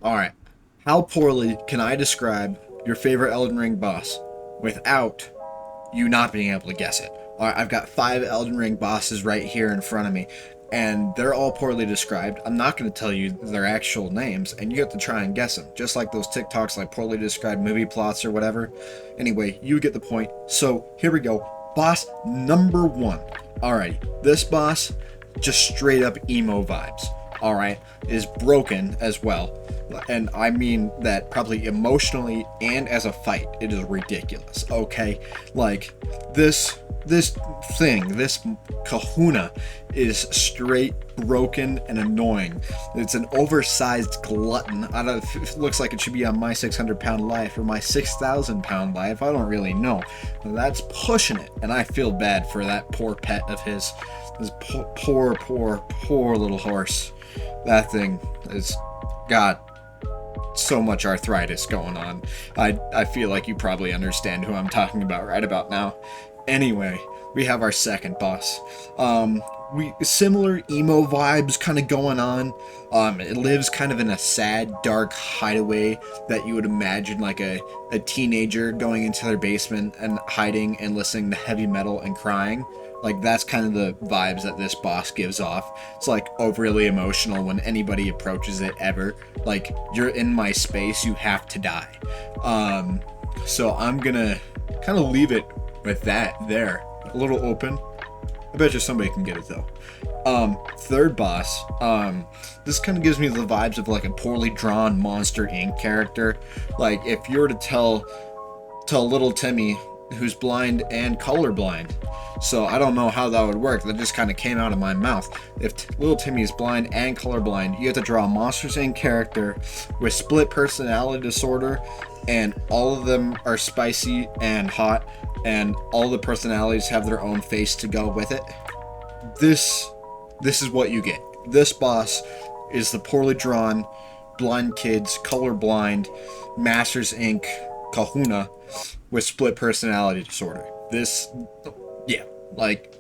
Alright. How poorly can I describe your favorite Elden Ring boss without you not being able to guess it? Alright, I've got 5 Elden Ring bosses right here in front of me, and they're all poorly described. I'm not going to tell you their actual names, and you have to try and guess them, just like those TikToks like poorly described movie plots or whatever. Anyway, you get the point. So, here we go. Boss number 1. Alrighty, this boss, just straight up emo vibes. Alright, is broken as well. And I mean that probably emotionally and as a fight, it is ridiculous. Okay, like this this kahuna is straight broken and annoying. It's an oversized glutton. I don't, it looks like it should be on my 600-pound life or my 6,000-pound life. I don't really know. That's pushing it, and I feel bad for that poor pet of his. This poor little horse. That thing has got so much arthritis going on. I feel like you probably understand who I'm talking about right about now. Anyway, we have our second boss. We similar emo vibes kind of going on. It lives kind of in a sad, dark hideaway that you would imagine like a teenager going into their basement and hiding and listening to heavy metal and crying. Like, that's kind of the vibes that this boss gives off. It's like overly emotional when anybody approaches it ever. Like, you're in my space, you have to die. So I'm gonna kind of leave it with that there. A little open. I bet you somebody can get it though. Third boss. This kind of gives me the vibes of like a poorly drawn Monster Inc. character. Like, if you were to tell little Timmy, who's blind and colorblind. So I don't know how that would work. That just kind of came out of my mouth. If little Timmy is blind and colorblind, you have to draw a Monsters Inc. character with split personality disorder, and all of them are spicy and hot, and all the personalities have their own face to go with it. This is what you get. This boss is the poorly drawn, blind kids, colorblind, Masters Inc. kahuna with split personality disorder. Yeah, like,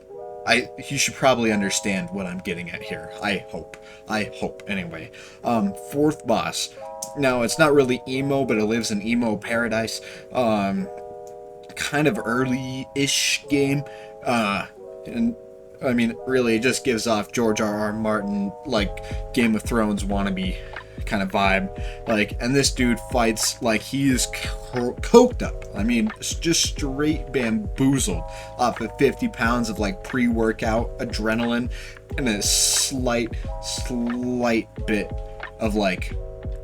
you should probably understand what I'm getting at here. I hope, anyway. Fourth boss. Now, it's not really emo, but it lives in emo paradise. Kind of early-ish game. And, I mean, really, it just gives off George R.R. Martin, like, Game of Thrones wannabe kind of vibe. Like, and this dude fights like he is coked up. I mean, just straight bamboozled off of 50 pounds of like pre-workout adrenaline and a slight bit of like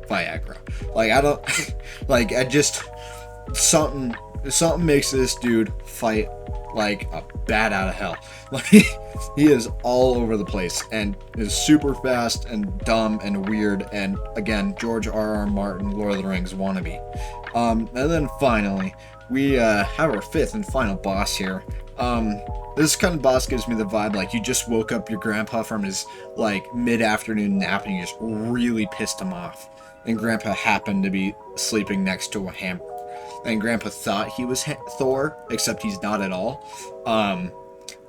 Viagra. Like, I don't like, I just something makes this dude fight like a bat out of hell. Like, he is all over the place and is super fast and dumb and weird, and again, George R.R. Martin, Lord of the Rings wannabe. And then finally, we have our fifth and final boss here. This kind of boss gives me the vibe like you just woke up your grandpa from his like mid-afternoon nap and you just really pissed him off. And grandpa happened to be sleeping next to a hammer. And grandpa thought he was Thor, except he's not at all.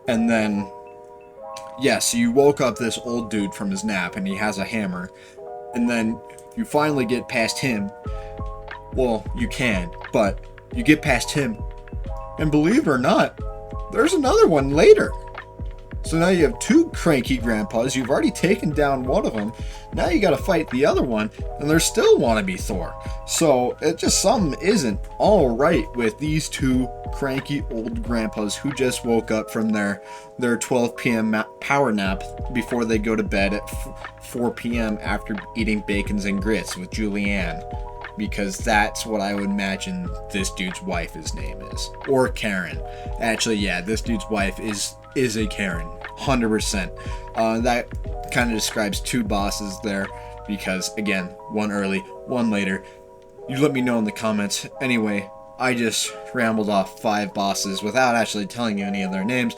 And then, yeah, so you woke up this old dude from his nap and he has a hammer. And then you finally get past him. Well, you can, but you get past him. And believe it or not, there's another one later. So now you have 2 cranky grandpas. You've already taken down one of them. Now you gotta fight the other one, and they're still wannabe Thor. So it just something isn't all right with these 2 cranky old grandpas who just woke up from their 12 p.m. power nap before they go to bed at 4 p.m. after eating bacons and grits with Julianne. Because that's what I would imagine this dude's wife's name is. Or Karen. Actually, yeah, this dude's wife is a Karen. 100%. That kind of describes 2 bosses there. Because, again, one early, one later. You let me know in the comments. Anyway, I just rambled off 5 bosses without actually telling you any of their names.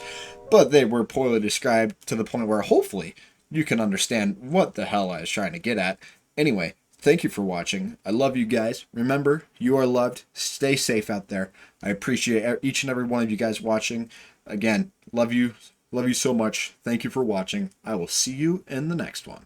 But they were poorly described to the point where hopefully you can understand what the hell I was trying to get at. Anyway, thank you for watching. I love you guys. Remember, you are loved. Stay safe out there. I appreciate each and every one of you guys watching. Again, love you. Love you so much. Thank you for watching. I will see you in the next one.